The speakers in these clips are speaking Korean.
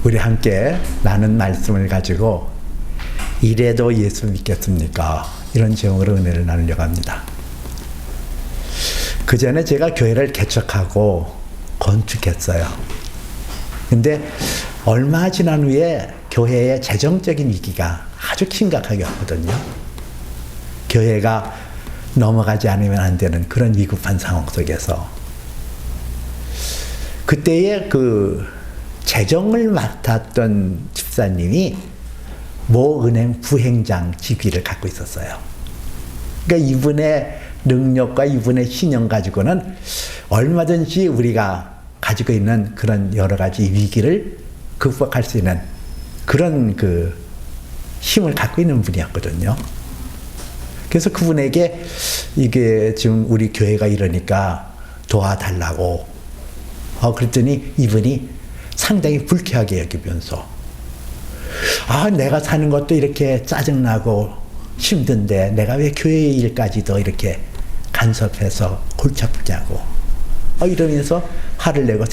우리 함께 나눈 말씀을 가지고 이래도 예수 믿겠습니까? 이런 제목으로 은혜를 나누려고 합니다. 그 전에 제가 교회를 개척하고 건축했어요. 근데 얼마 지난 후에 교회의 재정적인 위기가 아주 심각하게 왔거든요. 교회가 넘어가지 않으면 안 되는 그런 위급한 상황 속에서 그때의 그 재정을 맡았던 집사님이 모 은행 부행장 직위를 갖고 있었어요. 그러니까 이분의 능력과 이분의 신용 가지고는 얼마든지 우리가 가지고 있는 그런 여러 가지 위기를 극복할 수 있는 그런 그 힘을 갖고 있는 분이었거든요. 그래서 그분에게 이게 지금 우리 교회가 이러니까 도와달라고 그랬더니 이분이 상당히 불쾌하게 여기면서 내가 사는 것도 이렇게 짜증나고 힘든데 내가 왜 교회 일까지도 이렇게 간섭해서 골치 아프냐고 이러면서 화를 내고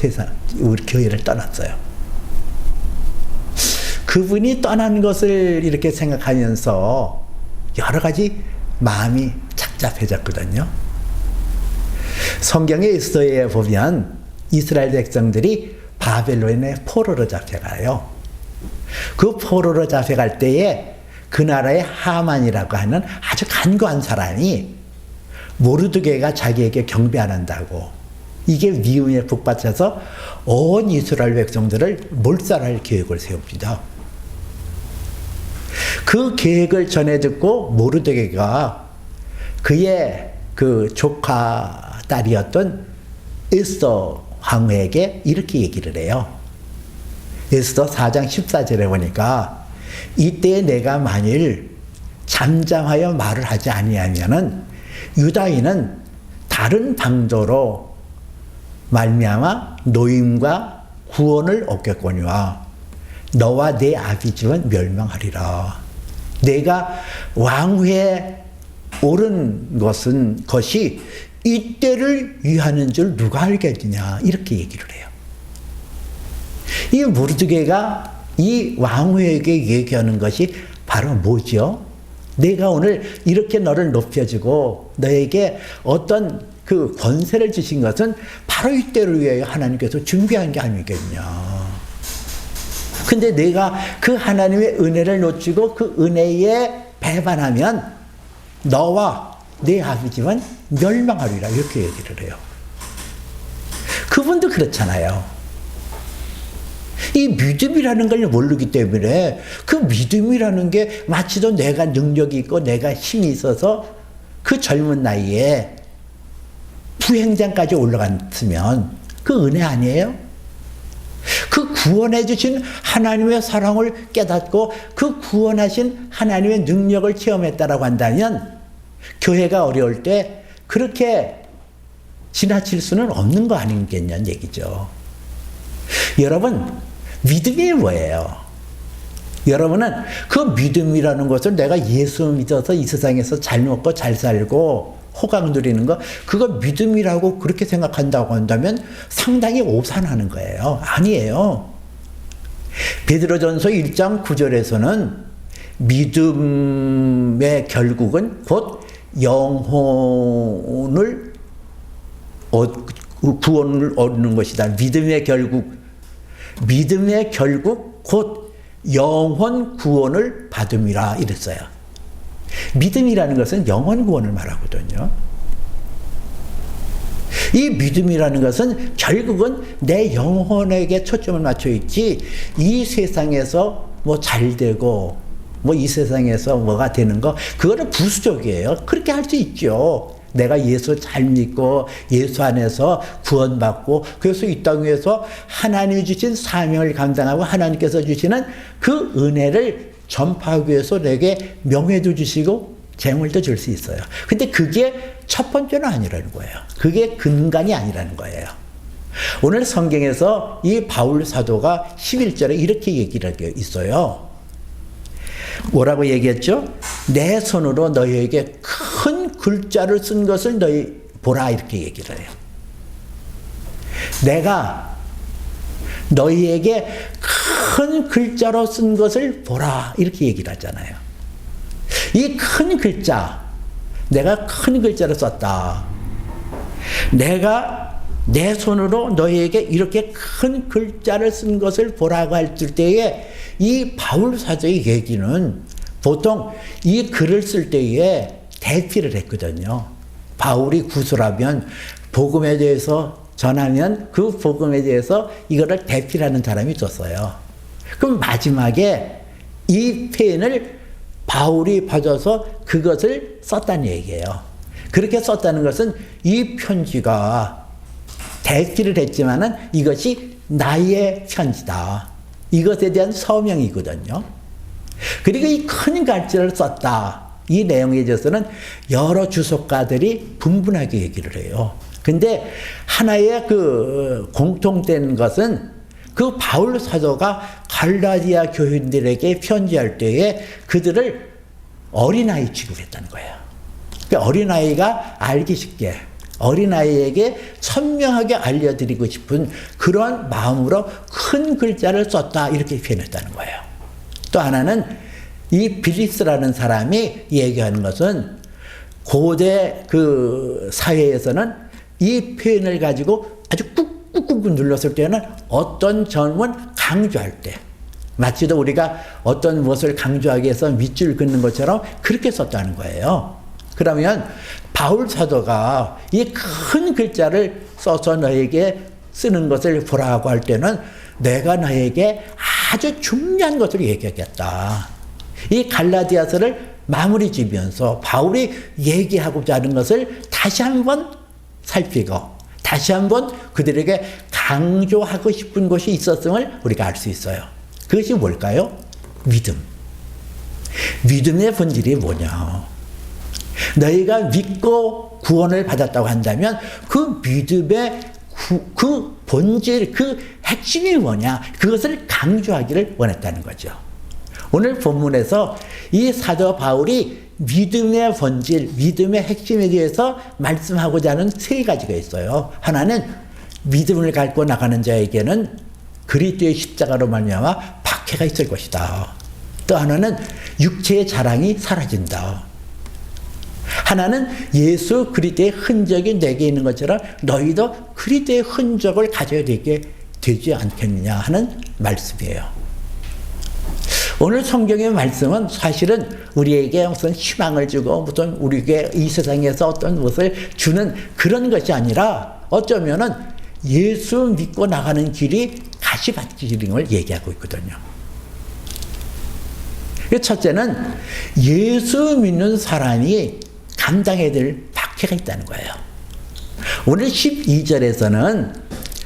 우리 교회를 떠났어요. 그분이 떠난 것을 이렇게 생각하면서 여러 가지 마음이 착잡해졌거든요. 성경의 에스더에 보면 이스라엘 백성들이 바벨론의 포로로 잡혀가요. 그 포로로 잡혀갈 때에 그 나라의 하만이라고 하는 아주 간교한 사람이 모르드게가 자기에게 경배 안 한다고 이게 미움에 북받쳐서 온 이스라엘 백성들을 몰살할 계획을 세웁니다. 그 계획을 전해 듣고 모르드게가 그의 그 조카 딸이었던 에스더 황후에게 이렇게 얘기를 해요. 에스더 4장 14절에 보니까 이때 내가 만일 잠잠하여 말을 하지 아니하면은 유다인은 다른 방도로 말미암아 노임과 구원을 얻겠거니와 너와 내 아비집은 멸망하리라. 내가 왕위에 오른 것이 이때를 위하는 줄 누가 알겠느냐 이렇게 얘기를 해요. 이 모르드게가 이 왕후에게 얘기하는 것이 바로 뭐죠? 내가 오늘 이렇게 너를 높여주고 너에게 어떤 그 권세를 주신 것은 바로 이때를 위하여 하나님께서 준비한 게 아니겠냐. 근데 내가 그 하나님의 은혜를 놓치고 그 은혜에 배반하면 너와 내 아버지만 멸망하리라 이렇게 얘기를 해요. 그분도 그렇잖아요. 이 믿음이라는 걸 모르기 때문에 그 믿음이라는 게 마치도 내가 능력이 있고 내가 힘이 있어서 그 젊은 나이에 부행장까지 올라갔으면 그 은혜 아니에요? 그 구원해 주신 하나님의 사랑을 깨닫고 그 구원하신 하나님의 능력을 체험했다라고 한다면 교회가 어려울 때 그렇게 지나칠 수는 없는 거 아니겠냐는 얘기죠. 여러분, 믿음이 뭐예요? 여러분은 그 믿음이라는 것을 내가 예수 믿어서 이 세상에서 잘 먹고 잘 살고 호강 누리는 거, 그거 믿음이라고 그렇게 생각한다고 한다면 상당히 오산하는 거예요. 아니에요. 베드로전서 1장 9절에서는 믿음의 결국은 곧 영혼을 구원을 얻는 것이다. 믿음의 결국 곧 영혼 구원을 받음이라 이랬어요. 믿음이라는 것은 영혼 구원을 말하거든요. 이 믿음이라는 것은 결국은 내 영혼에게 초점을 맞춰 있지 이 세상에서 뭐 잘 되고 뭐 이 세상에서 뭐가 되는 거 그거는 부수적이에요. 그렇게 할 수 있죠. 내가 예수 잘 믿고 예수 안에서 구원받고 그래서 이 땅에서 하나님이 주신 사명을 감당하고 하나님께서 주시는 그 은혜를 전파하기 위해서 내게 명예도 주시고 재물도 줄 수 있어요. 근데 그게 첫 번째는 아니라는 거예요. 그게 근간이 아니라는 거예요. 오늘 성경에서 이 바울 사도가 11절에 이렇게 얘기를 하고 있어요. 뭐라고 얘기했죠? 내 손으로 너희에게 큰 글자를 쓴 것을 너희 보라 이렇게 얘기를 해요. 내가 너희에게 큰 글자로 쓴 것을 보라 이렇게 얘기를 하잖아요. 이 큰 글자, 내가 큰 글자로 썼다. 내가 내 손으로 너희에게 이렇게 큰 글자를 쓴 것을 보라고 할 때에 이 바울 사도의 얘기는 보통 이 글을 쓸 때에 대피를 했거든요. 바울이 구술하면 복음에 대해서 전하면 그 복음에 대해서 이거를 대피하는 사람이 있었어요. 그럼 마지막에 이 펜을 바울이 받아서 그것을 썼다는 얘기예요. 그렇게 썼다는 것은 이 편지가 대피를 했지만은 이것이 나의 편지다. 이것에 대한 서명이거든요. 그리고 이 큰 글자를 썼다. 이 내용에 대해서는 여러 주석가들이 분분하게 얘기를 해요. 근데 하나의 그 공통된 것은 그 바울 사도가 갈라디아 교인들에게 편지할 때에 그들을 어린아이 취급했다는 거예요. 그러니까 어린아이가 알기 쉽게 어린아이에게 선명하게 알려드리고 싶은 그런 마음으로 큰 글자를 썼다 이렇게 표현했다는 거예요. 또 하나는 이 빌립스라는 사람이 얘기하는 것은 고대 그 사회에서는 이 표현을 가지고 아주 꾹꾹꾹 눌렀을 때는 어떤 점을 강조할 때 마치도 우리가 어떤 무엇을 강조하기 위해서 밑줄 긋는 것처럼 그렇게 썼다는 거예요. 그러면 바울 사도가 이 큰 글자를 써서 너에게 쓰는 것을 보라고 할 때는 내가 너에게 아주 중요한 것을 얘기하겠다. 이 갈라디아서를 마무리 지면서 바울이 얘기하고자 하는 것을 다시 한번 살피고 다시 한번 그들에게 강조하고 싶은 것이 있었음을 우리가 알 수 있어요. 그것이 뭘까요? 믿음. 믿음의 본질이 뭐냐? 너희가 믿고 구원을 받았다고 한다면 그 믿음의 그 본질, 그 핵심이 뭐냐? 그것을 강조하기를 원했다는 거죠. 오늘 본문에서 이 사도 바울이 믿음의 본질, 믿음의 핵심에 대해서 말씀하고자 하는 세 가지가 있어요. 하나는 믿음을 갖고 나가는 자에게는 그리스도의 십자가로 말미암아 박해가 있을 것이다. 또 하나는 육체의 자랑이 사라진다. 하나는 예수 그리스도의 흔적이 내게 있는 것처럼 너희도 그리스도의 흔적을 가져야 되지 않겠느냐 하는 말씀이에요. 오늘 성경의 말씀은 사실은 우리에게 무슨 희망을 주고 무슨 우리에게 이 세상에서 어떤 것을 주는 그런 것이 아니라 어쩌면은 예수 믿고 나가는 길이 가시밭길인 걸 얘기하고 있거든요. 첫째는 예수 믿는 사람이 감당해야 될 박해가 있다는 거예요. 오늘 12절에서는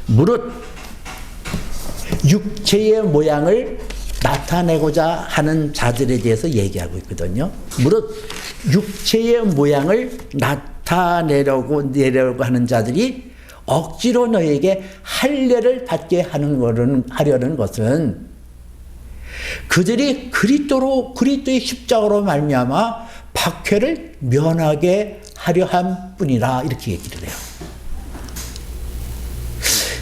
무릇 육체의 모양을 나타내고자 하는 자들에 대해서 얘기하고 있거든요. 무릇 육체의 모양을 나타내려고 하는 자들이 억지로 너에게 할례를 받게 하려는 것은 그들이 그리스도의 십자가로 말미암아 박해를 면하게 하려 함 뿐이라 이렇게 얘기를 해요.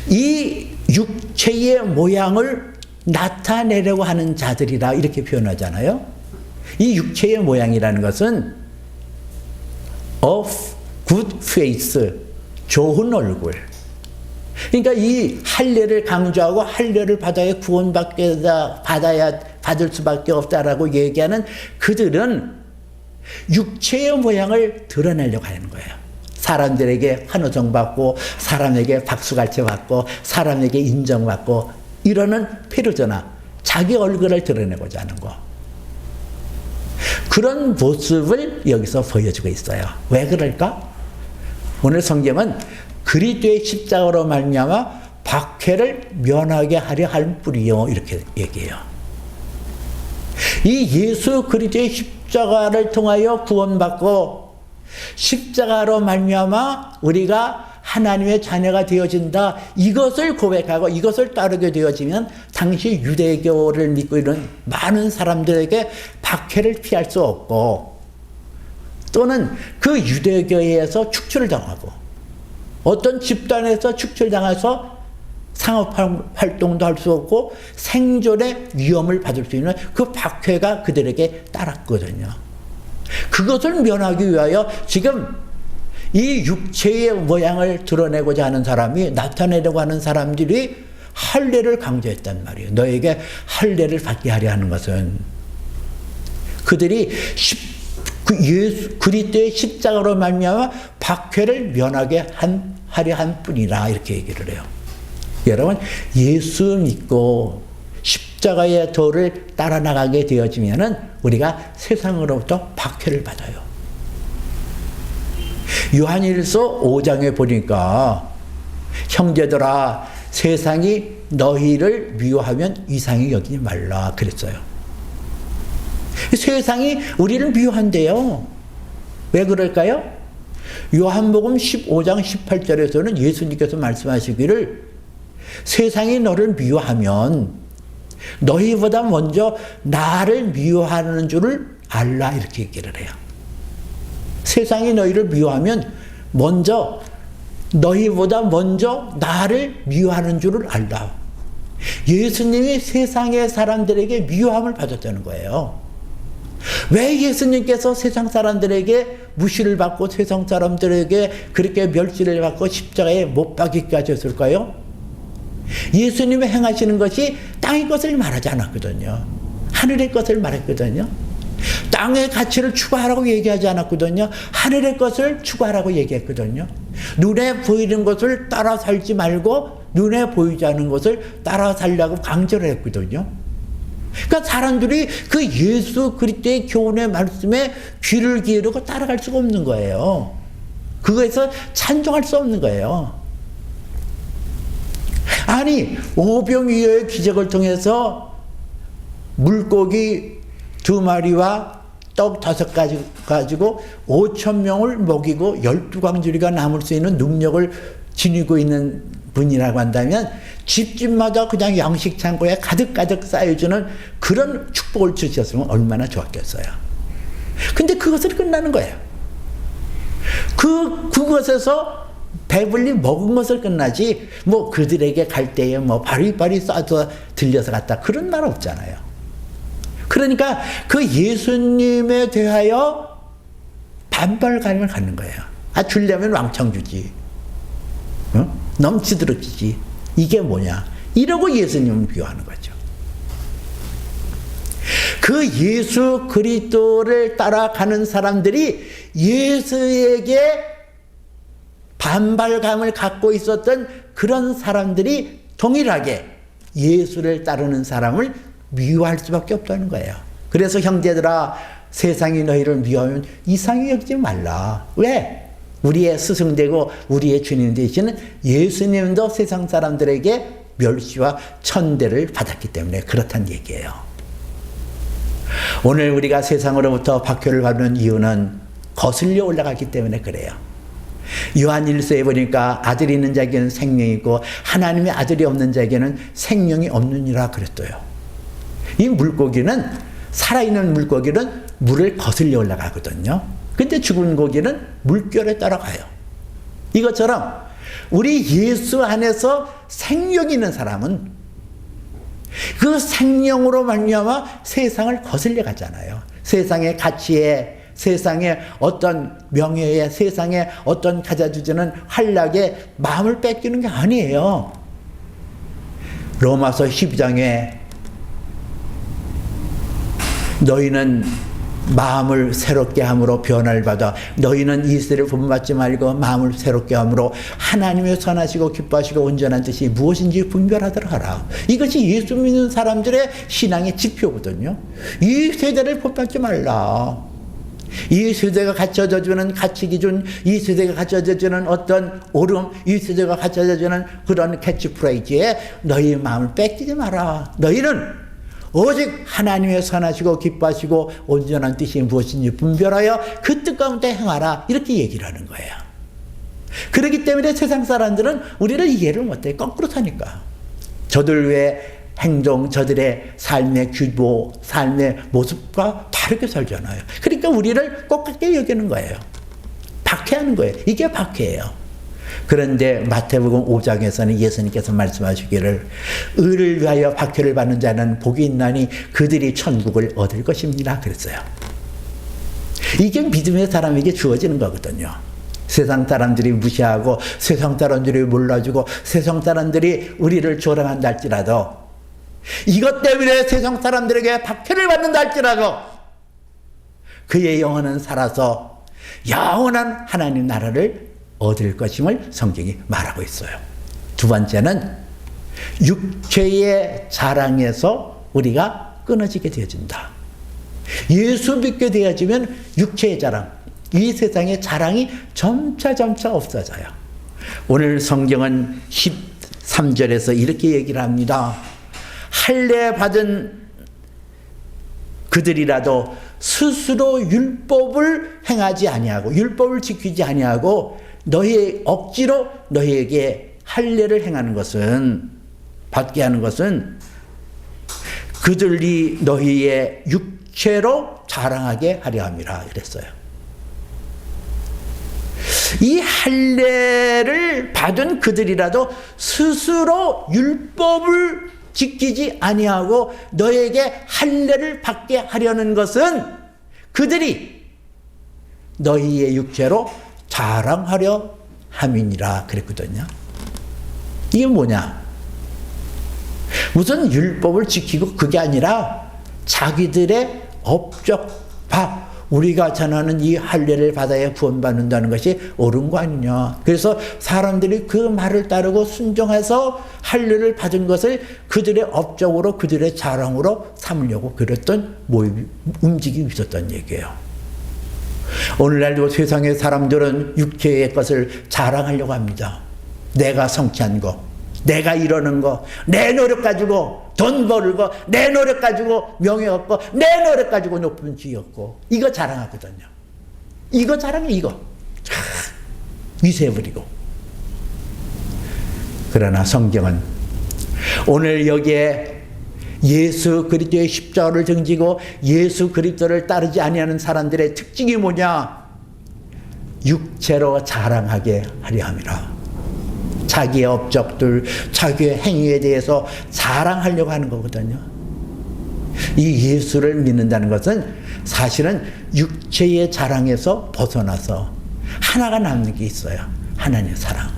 이 육체의 모양을 나타내려고 하는 자들이라 이렇게 표현하잖아요. 이 육체의 모양이라는 것은 of good face, 좋은 얼굴. 그러니까 이 할례를 강조하고 할례를 받아야 받을 수밖에 없다라고 얘기하는 그들은 육체의 모양을 드러내려고 하는 거예요. 사람들에게 환호성 받고 사람에게 박수갈채 받고 사람에게 인정받고 이러는 페르소나, 자기 얼굴을 드러내고자 하는 거. 그런 모습을 여기서 보여주고 있어요. 왜 그럴까? 오늘 성경은 그리스도의 십자가로 말미암아 박해를 면하게 하려 할 뿐이요 이렇게 얘기해요. 이 예수 그리스도의 십자가를 통하여 구원받고 십자가로 말미암아 우리가 하나님의 자녀가 되어진다. 이것을 고백하고 이것을 따르게 되어지면 당시 유대교를 믿고 있는 많은 사람들에게 박해를 피할 수 없고 또는 그 유대교에서 축출을 당하고 어떤 집단에서 축출당해서 상업 활동도 할 수 없고 생존의 위험을 받을 수 있는 그 박해가 그들에게 따랐거든요. 그것을 면하기 위하여 지금 이 육체의 모양을 드러내고자 하는 사람이, 나타내려고 하는 사람들이 할례를 강조했단 말이에요. 너에게 할례를 받게 하려 하는 것은 그들이 예수 그리스도의 십자가로 말미암아 박해를 면하게 하려 한 뿐이라, 이렇게 얘기를 해요. 여러분, 예수 믿고 십자가의 도를 따라 나가게 되어지면은 우리가 세상으로부터 박해를 받아요. 요한일서 5장에 보니까 형제들아, 세상이 너희를 미워하면 이상히 여기지 말라 그랬어요. 세상이 우리를 미워한대요. 왜 그럴까요? 요한복음 15장 18절에서는 예수님께서 말씀하시기를 세상이 너를 미워하면 너희보다 먼저 나를 미워하는 줄을 알라, 이렇게 얘기를 해요. 세상이 너희를 미워하면 너희보다 먼저 나를 미워하는 줄을 알라. 예수님이 세상의 사람들에게 미워함을 받았다는 거예요. 왜 예수님께서 세상 사람들에게 무시를 받고 세상 사람들에게 그렇게 멸시를 받고 십자가에 못 박히기까지 했을까요? 예수님이 행하시는 것이 땅의 것을 말하지 않았거든요. 하늘의 것을 말했거든요. 땅의 가치를 추구하라고 얘기하지 않았거든요. 하늘의 것을 추구하라고 얘기했거든요. 눈에 보이는 것을 따라 살지 말고 눈에 보이지 않는 것을 따라 살라고 강조를 했거든요. 그러니까 사람들이 그 예수 그리스도의 교훈의 말씀에 귀를 기울이고 따라갈 수가 없는 거예요. 그거에서 찬종할 수 없는 거예요. 아니, 오병이어의 기적을 통해서 물고기 2마리와 떡 5가지 가지고 5,000명을 먹이고 12광주리가 남을 수 있는 능력을 지니고 있는 분이라고 한다면 집집마다 그냥 양식 창고에 가득가득 쌓여주는 그런 축복을 주셨으면 얼마나 좋았겠어요. 근데 그것을 끝나는 거예요. 그것에서 배불리 먹은 것을 끝나지, 뭐 그들에게 갈 때에 뭐 바리바리 쏴서 들려서 갔다, 그런 말 없잖아요. 그러니까 그 예수님에 대하여 반발감을 갖는 거예요. 아, 주려면 왕창 주지. 넘치도록 주지. 이게 뭐냐. 이러고 예수님을 비유하는 거죠. 그 예수 그리스도를 따라가는 사람들이 예수에게 반발감을 갖고 있었던 그런 사람들이 동일하게 예수를 따르는 사람을 미워할 수밖에 없다는 거예요. 그래서 형제들아, 세상이 너희를 미워하면 이상히 여기지 말라. 왜? 우리의 스승되고 우리의 주님 되시는 예수님도 세상 사람들에게 멸시와 천대를 받았기 때문에 그렇다는 얘기예요. 오늘 우리가 세상으로부터 박해를 받는 이유는 거슬려 올라가기 때문에 그래요. 요한일서에 보니까 아들이 있는 자에게는 생명이 있고 하나님의 아들이 없는 자에게는 생명이 없느니라 그랬어요. 이 물고기는, 살아있는 물고기는 물을 거슬려 올라가거든요. 근데 죽은 고기는 물결에 따라가요. 이것처럼 우리 예수 안에서 생명이 있는 사람은 그 생명으로 말미암아 세상을 거슬려 가잖아요. 세상의 가치에, 세상의 어떤 명예에, 세상의 어떤 가져주는 환락에 마음을 뺏기는 게 아니에요. 로마서 12장에 너희는 마음을 새롭게 함으로 변화를 받아 너희는 이 세를 본받지 말고 마음을 새롭게 함으로 하나님의 선하시고 기뻐하시고 온전한 뜻이 무엇인지 분별하도록 하라. 이것이 예수 믿는 사람들의 신앙의 지표거든요. 이 세대를 본받지 말라. 이 세대가 갖춰져 주는 가치 기준, 이 세대가 갖춰져 주는 어떤 오름, 이 세대가 갖춰져 주는 그런 캐치프레이즈에 너희의 마음을 뺏기지 마라. 너희는 오직 하나님의 선하시고 기뻐하시고 온전한 뜻이 무엇인지 분별하여 그 뜻 가운데 행하라. 이렇게 얘기를 하는 거예요. 그렇기 때문에 세상 사람들은 우리를 이해를 못해. 거꾸로 사니까. 저들의 행동, 저들의 삶의 규모, 삶의 모습과 다르게 살잖아요. 그러니까 우리를 똑같게 여기는 거예요. 박해하는 거예요. 이게 박해예요. 그런데 마태복음 5장에서는 예수님께서 말씀하시기를 의를 위하여 박해를 받는 자는 복이 있나니 그들이 천국을 얻을 것입니다 그랬어요. 이게 믿음의 사람에게 주어지는 거거든요. 세상 사람들이 무시하고 세상 사람들이 몰라주고 세상 사람들이 우리를 조롱한다 할지라도 이것 때문에 세상 사람들에게 박해를 받는다 할지라도 그의 영혼은 살아서 영원한 하나님 나라를 얻을 것임을 성경이 말하고 있어요. 두 번째는 육체의 자랑에서 우리가 끊어지게 되어진다. 예수 믿게 되어지면 육체의 자랑, 이 세상의 자랑이 점차 없어져요. 오늘 성경은 13절에서 이렇게 얘기를 합니다. 할례 받은 그들이라도 스스로 율법을 행하지 아니하고 율법을 지키지 아니하고 너희 억지로 너희에게 할례를 행하는 것은 받게 하는 것은 그들이 너희의 육체로 자랑하게 하려 함이라 그랬어요. 이 할례를 받은 그들이라도 스스로 율법을 지키지 아니하고 너에게 할례를 받게 하려는 것은 그들이 너희의 육체로 자랑하려 함이니라 그랬거든요. 이게 뭐냐? 무슨 율법을 지키고 그게 아니라 자기들의 업적 바 우리가 전하는 이 할례를 받아야 구원받는다는 것이 옳은 거 아니냐. 그래서 사람들이 그 말을 따르고 순종해서 할례를 받은 것을 그들의 업적으로 그들의 자랑으로 삼으려고 그랬던 움직임이 있었던 얘기예요. 오늘날도 세상의 사람들은 육체의 것을 자랑하려고 합니다. 내가 성취한 거, 내가 이러는 거, 내 노력 가지고 돈 벌고, 내 노력 가지고 명예 얻고, 내 노력 가지고 높은 지위 얻고, 이거 자랑하거든요. 이거 자랑해, 이거. 위세해버리고. 그러나 성경은 오늘 여기에 예수 그리스도의 십자가를 등지고 예수 그리스도를 따르지 아니하는 사람들의 특징이 뭐냐? 육체로 자랑하게 하려 함이라. 자기의 업적들, 자기의 행위에 대해서 자랑하려고 하는 거거든요. 이 예수를 믿는다는 것은 사실은 육체의 자랑에서 벗어나서 하나가 남는 게 있어요. 하나님의 사랑.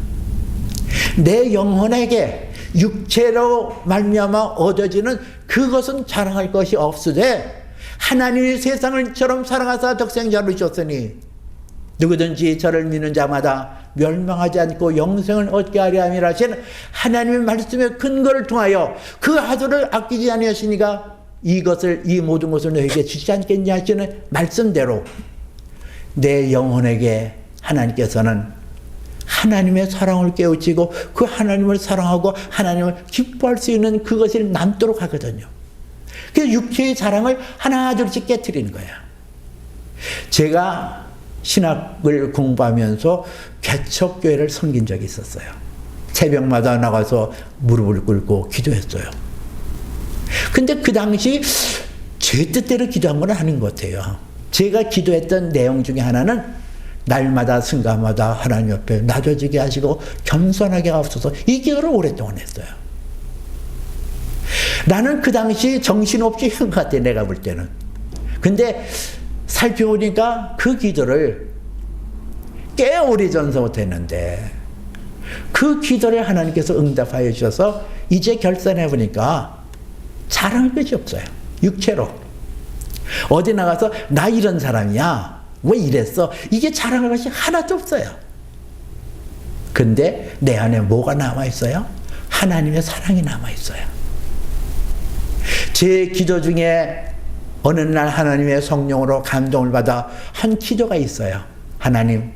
내 영혼에게 육체로 말미암아 얻어지는 그것은 자랑할 것이 없으되 하나님이 세상을 이처럼 사랑하사 독생자를 주셨으니 누구든지 저를 믿는 자마다 멸망하지 않고 영생을 얻게 하려 함이라 하신 하나님의 말씀의 근거를 통하여 그 하도를 아끼지 아니하시니가 이것을 이 모든 것을 너에게 주시지 않겠냐 하시는 말씀대로 내 영혼에게 하나님께서는 하나님의 사랑을 깨우치고 그 하나님을 사랑하고 하나님을 기뻐할 수 있는 그것을 남도록 하거든요. 그래서 육체의 자랑을 하나둘씩 깨트리는 거예요. 제가 신학을 공부하면서 개척교회를 섬긴 적이 있었어요. 새벽마다 나가서 무릎을 꿇고 기도했어요. 근데 그 당시 제 뜻대로 기도한 건 아닌 것 같아요. 제가 기도했던 내용 중에 하나는 날마다 순간마다 하나님 옆에 낮아지게 하시고 겸손하게 하옵소서, 이 기도를 오랫동안 했어요. 나는 그 당시 정신없이 한 것 같아, 내가 볼 때는. 근데 살펴보니까 그 기도를 꽤 오래전서부터 했는데 그 기도를 하나님께서 응답하여 주셔서 이제 결산해 보니까 자랑할 것이 없어요. 육체로. 어디 나가서 나 이런 사람이야, 왜 이랬어, 이게 자랑할 것이 하나도 없어요. 근데 내 안에 뭐가 남아있어요? 하나님의 사랑이 남아있어요. 제 기도 중에 어느 날 하나님의 성령으로 감동을 받아 한 기도가 있어요. 하나님,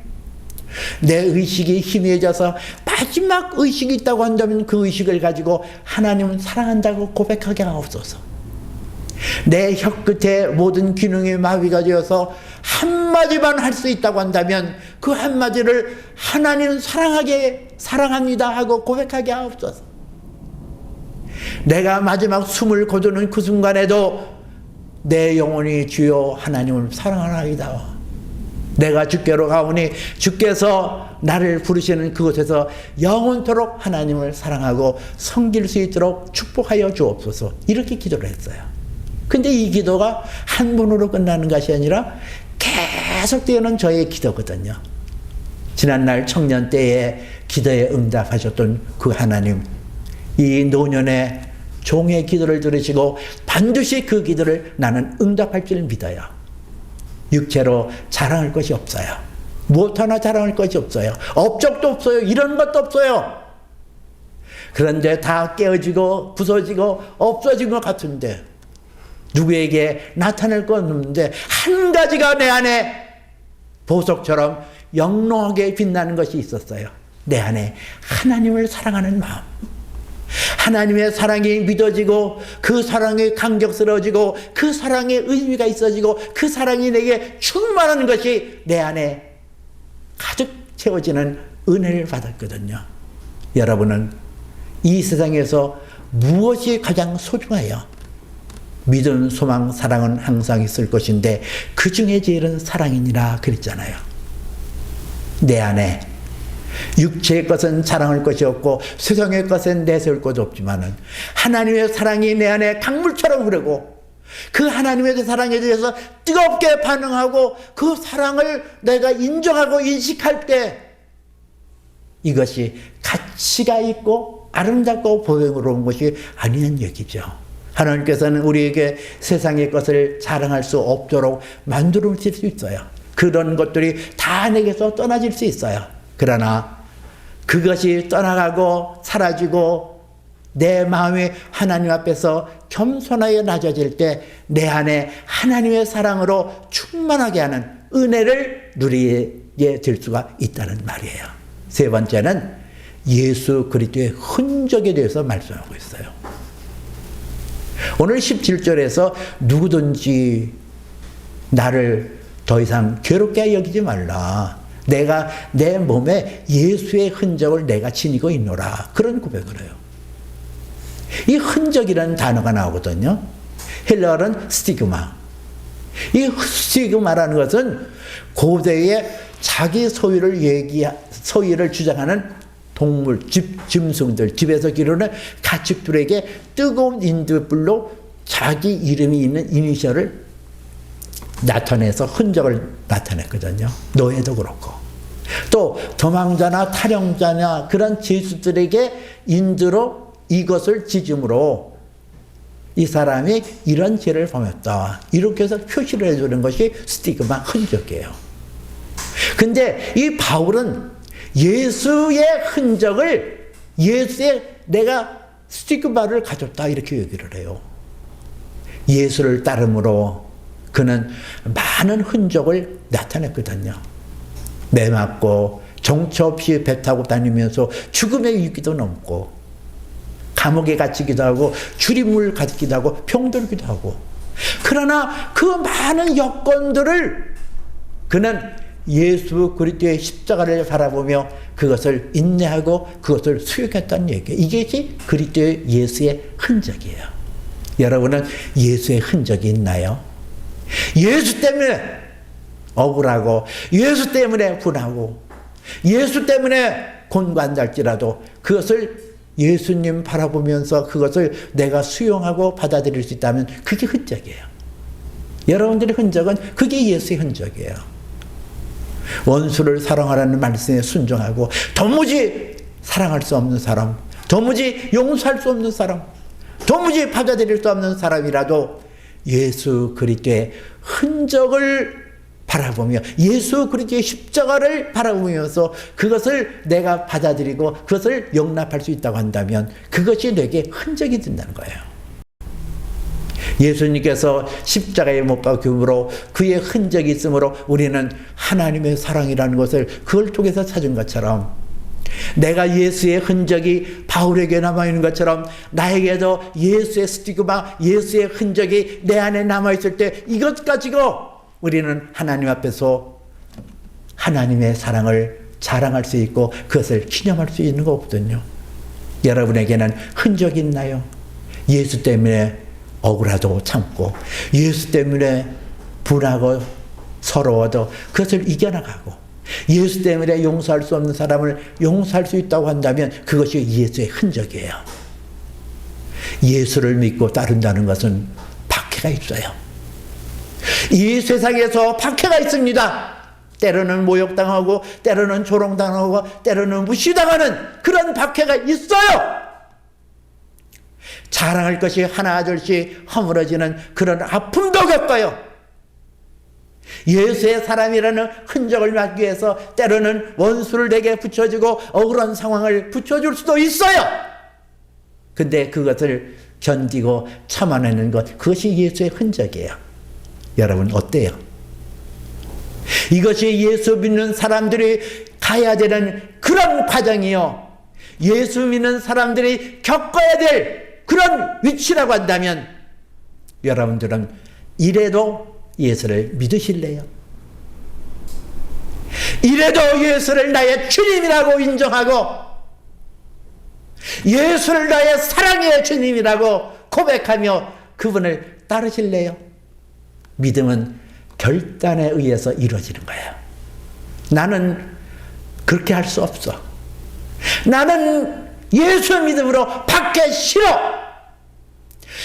내 의식이 희미해져서 마지막 의식이 있다고 한다면 그 의식을 가지고 하나님을 사랑한다고 고백하게 하옵소서. 내 혀끝에 모든 기능이 마비가 되어서 한마디만 할 수 있다고 한다면 그 한마디를 하나님은 사랑합니다 하고 고백하게 하옵소서. 내가 마지막 숨을 거두는 그 순간에도 내 영혼이 주여 하나님을 사랑하나이다, 내가 주께로 가오니 주께서 나를 부르시는 그곳에서 영원토록 하나님을 사랑하고 섬길 수 있도록 축복하여 주옵소서. 이렇게 기도를 했어요. 근데 이 기도가 한 번으로 끝나는 것이 아니라 계속되는 저의 기도거든요. 지난날 청년 때에 기도에 응답하셨던 그 하나님, 이 노년의 종의 기도를 들으시고 반드시 그 기도를 나는 응답할 줄 믿어요. 육체로 자랑할 것이 없어요. 무엇 하나 자랑할 것이 없어요. 업적도 없어요. 이런 것도 없어요. 그런데 다 깨어지고 부서지고 없어진 것 같은데, 누구에게 나타낼 건 없는데 한 가지가 내 안에 보석처럼 영롱하게 빛나는 것이 있었어요. 내 안에 하나님을 사랑하는 마음, 하나님의 사랑이 믿어지고 그 사랑이 감격스러워지고 그 사랑에 의미가 있어지고 그 사랑이 내게 충만한 것이 내 안에 가득 채워지는 은혜를 받았거든요. 여러분은 이 세상에서 무엇이 가장 소중해요? 믿음, 소망, 사랑은 항상 있을 것인데 그 중에 제일은 사랑이니라 그랬잖아요. 내 안에 육체의 것은 자랑할 것이 없고 세상의 것은 내세울 것이 없지만은 하나님의 사랑이 내 안에 강물처럼 흐르고 그 하나님의 사랑에 대해서 뜨겁게 반응하고 그 사랑을 내가 인정하고 인식할 때 이것이 가치가 있고 아름답고 보배로운 것이 아니란 얘기죠. 하나님께서는 우리에게 세상의 것을 자랑할 수 없도록 만들어 주실 수 있어요. 그런 것들이 다 내게서 떠나질 수 있어요. 그러나 그것이 떠나가고 사라지고 내 마음이 하나님 앞에서 겸손하게 낮아질 때 내 안에 하나님의 사랑으로 충만하게 하는 은혜를 누리게 될 수가 있다는 말이에요. 세 번째는 예수 그리스도의 흔적에 대해서 말씀하고 있어요. 오늘 17절에서 누구든지 나를 더 이상 괴롭게 여기지 말라. 내가 내 몸에 예수의 흔적을 내가 지니고 있노라. 그런 고백을 해요. 이 흔적이라는 단어가 나오거든요. 헬라어는 스티그마. 이 스티그마라는 것은 고대의 자기 소유를 주장하는 동물, 짐승들, 집에서 기르는 가축들에게 뜨거운 인두불로 자기 이름이 있는 이니셜을 나타내서 흔적을 나타냈거든요. 노예도 그렇고. 또 도망자나 탈영자나 그런 죄수들에게 인두로 이것을 지짐으로 이 사람이 이런 죄를 범했다. 이렇게 해서 표시를 해주는 것이 스티그마 흔적이에요. 근데 이 바울은 예수의 흔적을, 예수의 내가 스티그마를 가졌다 이렇게 얘기를 해요. 예수를 따름으로 그는 많은 흔적을 나타냈거든요. 매 맞고 정처 없이 배 타고 다니면서 죽음의 위기도 넘고 감옥에 갇히기도 하고 출입물 갖기도 하고 병들기도 하고, 그러나 그 많은 여건들을 그는 예수 그리스도의 십자가를 바라보며 그것을 인내하고 그것을 수용했다는 얘기예요. 이것이 그리스도의 예수의 흔적이에요. 여러분은 예수의 흔적이 있나요? 예수 때문에 억울하고 예수 때문에 분하고 예수 때문에 곤고한달지라도 그것을 예수님 바라보면서 그것을 내가 수용하고 받아들일 수 있다면 그게 흔적이에요. 여러분들의 흔적은 그게 예수의 흔적이에요. 원수를 사랑하라는 말씀에 순종하고 도무지 사랑할 수 없는 사람, 도무지 용서할 수 없는 사람, 도무지 받아들일 수 없는 사람이라도 예수 그리스도의 흔적을 바라보며 예수 그리스도의 십자가를 바라보면서 그것을 내가 받아들이고 그것을 용납할 수 있다고 한다면 그것이 내게 흔적이 된다는 거예요. 예수님께서 십자가에 못 박힘으로 그의 흔적이 있으므로 우리는 하나님의 사랑이라는 것을 그걸 통해서 찾은 것처럼, 내가 예수의 흔적이 바울에게 남아있는 것처럼 나에게도 예수의 스티그마, 예수의 흔적이 내 안에 남아있을 때 이것 가지고 우리는 하나님 앞에서 하나님의 사랑을 자랑할 수 있고 그것을 기념할 수 있는 거거든요. 여러분에게는 흔적이 있나요? 예수 때문에 억울하다고 참고 예수 때문에 분하고 서러워도 그것을 이겨나가고 예수 때문에 용서할 수 없는 사람을 용서할 수 있다고 한다면 그것이 예수의 흔적이에요. 예수를 믿고 따른다는 것은 박해가 있어요. 이 세상에서 박해가 있습니다. 때로는 모욕당하고 때로는 조롱당하고 때로는 무시당하는 그런 박해가 있어요. 자랑할 것이 하나둘씩 허물어지는 그런 아픔도 겪어요. 예수의 사람이라는 흔적을 막기 위해서 때로는 원수를 내게 붙여주고 억울한 상황을 붙여줄 수도 있어요. 근데 그것을 견디고 참아내는 것, 그것이 예수의 흔적이에요. 여러분 어때요? 이것이 예수 믿는 사람들이 가야 되는 그런 과정이요. 예수 믿는 사람들이 겪어야 될 그런 위치라고 한다면 여러분들은 이래도 예수를 믿으실래요? 이래도 예수를 나의 주님이라고 인정하고 예수를 나의 사랑의 주님이라고 고백하며 그분을 따르실래요? 믿음은 결단에 의해서 이루어지는 거예요. 나는 그렇게 할 수 없어. 나는 예수 믿음으로 받기 싫어.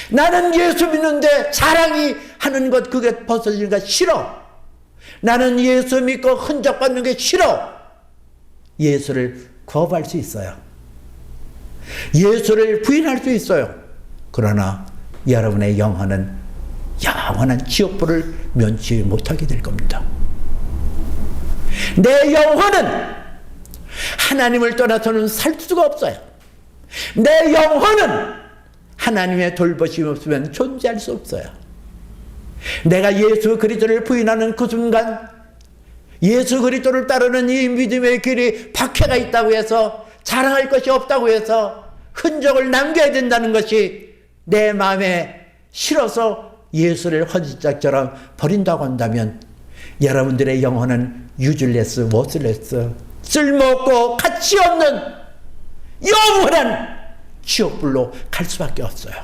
나는 예수 믿는데 자랑이 하는 것 그게 벗어지는 거 싫어. 나는 예수 믿고 흔적받는 게 싫어. 예수를 거부할 수 있어요. 예수를 부인할 수 있어요. 그러나 여러분의 영혼은 영원한 지옥불을 면치 못하게 될 겁니다. 내 영혼은 하나님을 떠나서는 살 수가 없어요. 내 영혼은 하나님의 돌보심이 없으면 존재할 수 없어요. 내가 예수 그리스도를 부인하는 그 순간 예수 그리스도를 따르는 이 믿음의 길이 박해가 있다고 해서 자랑할 것이 없다고 해서 흔적을 남겨야 된다는 것이 내 마음에 싫어서 예수를 헌신짝처럼 버린다고 한다면 여러분들의 영혼은 유즐레스, 워슬레스, 쓸모없고 가치 없는 영원한 지옥불로 갈 수밖에 없어요.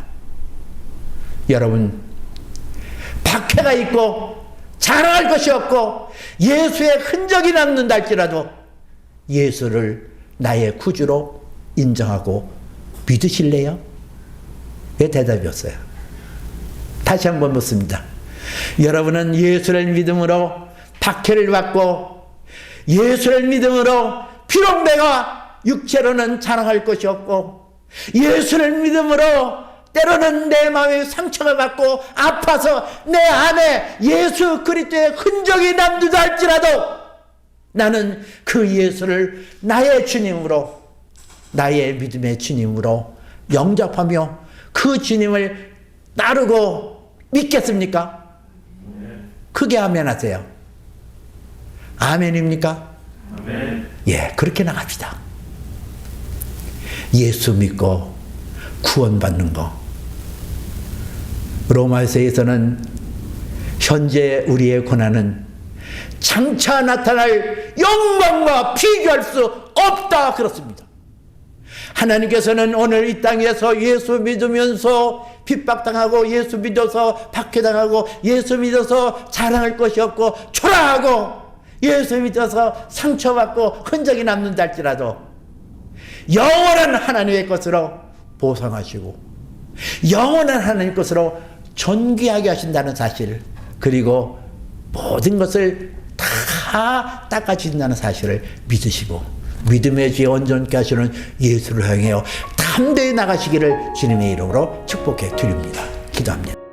여러분 박해가 있고 자랑할 것이 없고 예수의 흔적이 남는다 할지라도 예수를 나의 구주로 인정하고 믿으실래요? 왜 대답이 없어요? 다시 한번 묻습니다. 여러분은 예수를 믿음으로 박해를 받고 예수를 믿음으로 비록 내가 육체로는 자랑할 것이 없고 예수를 믿음으로 때로는 내 마음에 상처가 받고 아파서 내 안에 예수 그리스도의 흔적이 남는다 할지라도 나는 그 예수를 나의 주님으로 나의 믿음의 주님으로 영접하며 그 주님을 따르고 믿겠습니까? 크게 아멘 하세요. 아멘입니까? 아멘. 예, 그렇게 나갑시다. 예수 믿고 구원받는 거. 로마서에서는 현재 우리의 고난은 장차 나타날 영광과 비교할 수 없다 그렇습니다. 하나님께서는 오늘 이 땅에서 예수 믿으면서 핍박당하고 예수 믿어서 박해당하고 예수 믿어서 자랑할 것이 없고 초라하고 예수 믿어서 상처받고 흔적이 남는다 할지라도 영원한 하나님의 것으로 보상하시고 영원한 하나님 것으로 존귀하게 하신다는 사실, 그리고 모든 것을 다 닦아주신다는 사실을 믿으시고 믿음의 지혜 온전케 하시는 예수를 향하여 담대히 나가시기를 주님의 이름으로 축복해 드립니다. 기도합니다.